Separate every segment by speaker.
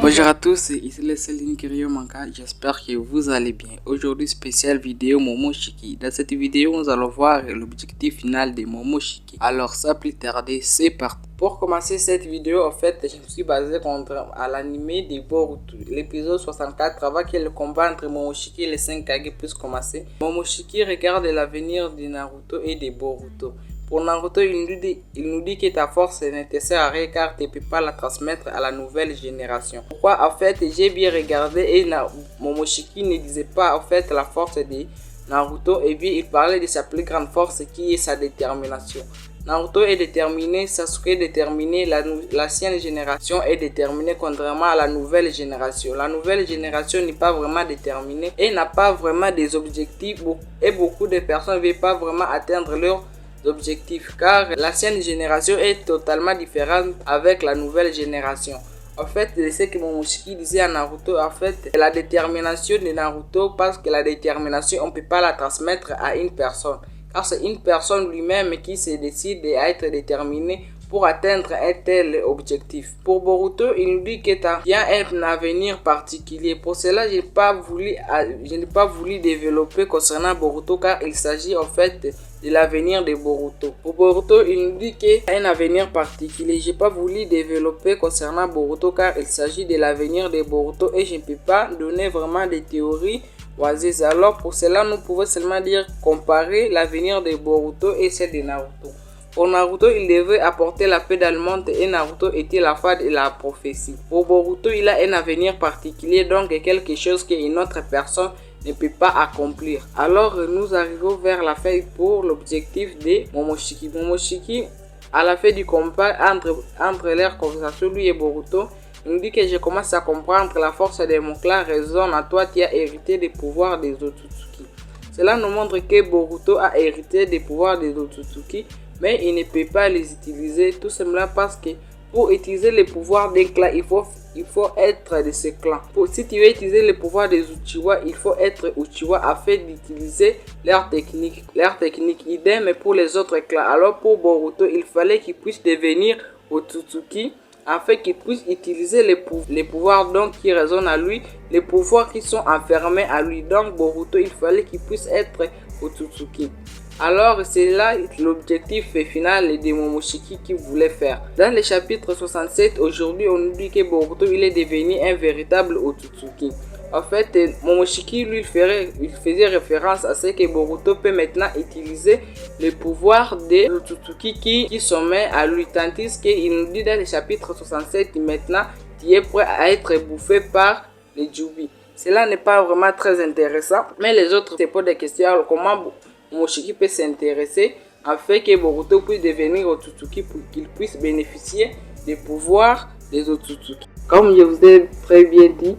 Speaker 1: Bonjour à tous, ici le Céline Kiriomanka, j'espère que vous allez bien. Aujourd'hui, spéciale vidéo Momoshiki. Dans cette vidéo, nous allons voir l'objectif final de Momoshiki. Alors, sans plus tarder, c'est parti. Pour commencer cette vidéo, en fait, je me suis basé à l'anime de Boruto, l'épisode 64, avant que le combat entre Momoshiki et les 5 Kage puisse commencer. Momoshiki regarde l'avenir de Naruto et de Boruto. Pour Naruto, il nous dit que ta force est nécessaire à rien car tu ne peux pas la transmettre à la nouvelle génération. Pourquoi en fait j'ai bien regardé et Momoshiki ne disait pas en fait la force de Naruto et bien il parlait de sa plus grande force qui est sa détermination. Naruto est déterminé, Sasuke est déterminé, l'ancienne génération est déterminée contrairement à la nouvelle génération. La nouvelle génération n'est pas vraiment déterminée et n'a pas vraiment des objectifs et beaucoup de personnes ne veulent pas vraiment atteindre leurs objectifs car l'ancienne génération est totalement différente avec la nouvelle génération. En fait, c'est ce que Momoshiki disait à Naruto, en fait, la détermination de Naruto, parce que la détermination, on ne peut pas la transmettre à une personne. Car c'est une personne lui-même qui se décide à être déterminée pour atteindre un tel objectif. Pour Boruto, il nous dit que tu as bien un avenir particulier. Pour cela, je n'ai pas voulu développer concernant Boruto car il s'agit en fait de l'avenir de Boruto. Pour Boruto, il nous dit qu'il a un avenir particulier. Je n'ai pas voulu développer concernant Boruto car il s'agit de l'avenir de Boruto et je ne peux pas donner vraiment des théories. Alors pour cela, nous pouvons seulement dire comparer l'avenir de Boruto et celle de Naruto. Pour Naruto, il devait apporter la paix dans le monde et Naruto était la foi de la prophétie. Pour Boruto, il a un avenir particulier, donc quelque chose qu'une autre personne ne peut pas accomplir. Alors nous arrivons vers la fin pour l'objectif de Momoshiki. Momoshiki, à la fin du combat entre leur conversation, lui et Boruto, il nous dit que je commence à comprendre la force de mon clan résonne à toi, tu as hérité des pouvoirs des Otsutsuki. Cela nous montre que Boruto a hérité des pouvoirs des Otsutsuki, mais il ne peut pas les utiliser tout simplement parce que pour utiliser les pouvoirs d'un clan, il faut être de ce clan. Si tu veux utiliser les pouvoirs des Uchiwa, il faut être Uchiwa afin d'utiliser leur technique. Idem pour les autres clans. Alors pour Boruto, il fallait qu'il puisse devenir Otsutsuki afin qu'il puisse utiliser les pouvoirs donc qui résonnent à lui, les pouvoirs qui sont enfermés à lui. Donc Boruto, il fallait qu'il puisse être Otsutsuki. Alors c'est là l'objectif final de Momoshiki qu'il voulait faire. Dans le chapitre 67, aujourd'hui on nous dit que Boruto il est devenu un véritable Otsutsuki. En fait, Momoshiki lui il faisait référence à ce que Boruto peut maintenant utiliser les pouvoirs des Otsutsuki qui sommet à lui. Tandis qu'il nous dit dans le chapitre 67, maintenant il est prêt à être bouffé par les Jubi. Cela n'est pas vraiment très intéressant, mais les autres se posent des questions. Alors, comment Momoshiki peut s'intéresser afin que Boruto puisse devenir Otsutsuki pour qu'il puisse bénéficier des pouvoirs des Otsutsuki. Comme je vous ai très bien dit,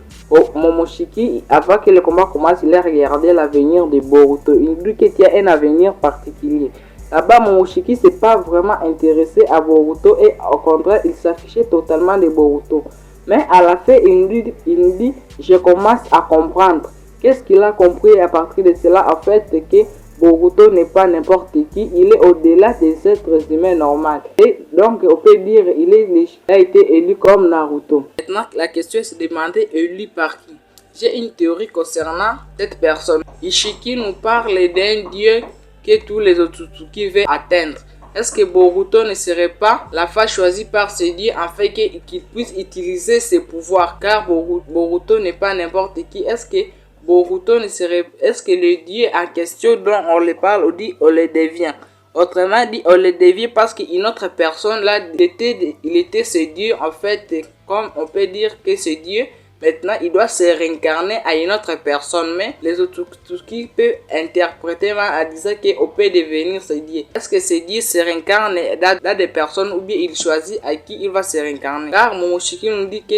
Speaker 1: Momoshiki, avant que le combat commence, il a regardé l'avenir de Boruto. Il dit qu'il y a un avenir particulier. Là-bas, Momoshiki ne s'est pas vraiment intéressé à Boruto et au contraire, il s'affichait totalement de Boruto. Mais à la fin, il nous dit, je commence à comprendre. Qu'est-ce qu'il a compris à partir de cela? En fait, que Boruto n'est pas n'importe qui, il est au-delà des êtres humains normaux. Et donc, on peut dire il a été élu comme Naruto. Maintenant, la question est de se demander élu par qui? J'ai une théorie concernant cette personne. Ishiki nous parle d'un dieu que tous les Otsutsuki veulent atteindre. Est-ce que Boruto ne serait pas la fois choisie par ce dieu afin qu'il puisse utiliser ses pouvoirs? Car Boruto n'est pas n'importe qui. Est-ce que Boruto est-ce que le dieu en question dont on le parle, on le devient? Autrement dit, on le devient parce qu'une autre personne là, il était ce dieu en fait, comme on peut dire que ce dieu, maintenant il doit se réincarner à une autre personne, mais les Otsutsuki peuvent interpréter en disant qu'on peut devenir ce dieu. Est-ce que ce dieu se réincarne dans des personnes ou bien il choisit à qui il va se réincarner? Car Momoshiki nous dit que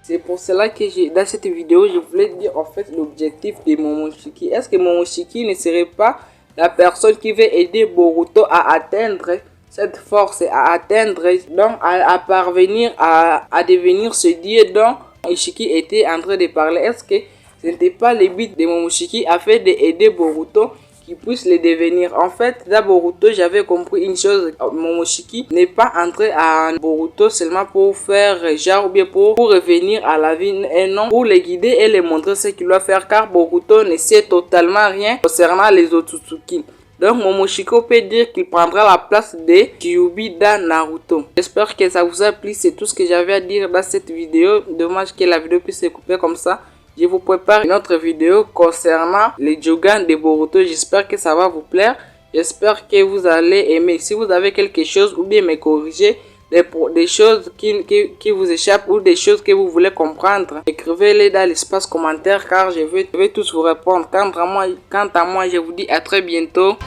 Speaker 1: c'est pour cela que dans cette vidéo, je voulais dire en fait l'objectif de Momoshiki. Est-ce que Momoshiki ne serait pas la personne qui veut aider Boruto à atteindre cette force, à atteindre, donc à parvenir à devenir ce dieu dont Ishiki était en train de parler? Est-ce que ce n'était pas le but de Momoshiki afin d'aider Boruto qu'il puisse le devenir. En fait, dans Boruto, j'avais compris une chose, Momoshiki n'est pas entré à Boruto seulement pour faire genre ou bien pour revenir à la vie, et non pour les guider et les montrer ce qu'il doit faire, car Boruto ne sait totalement rien concernant les Otsutsuki. Donc Momoshiki peut dire qu'il prendra la place de Kyuubi dans Naruto. J'espère que ça vous a plu, c'est tout ce que j'avais à dire dans cette vidéo. Dommage que la vidéo puisse se couper comme ça. Je vous prépare une autre vidéo concernant les Jogan de Boruto. J'espère que ça va vous plaire. J'espère que vous allez aimer. Si vous avez quelque chose ou bien me corriger, des choses qui vous échappent ou des choses que vous voulez comprendre, écrivez-les dans l'espace commentaire car je vais tous vous répondre. Quant à moi, je vous dis à très bientôt.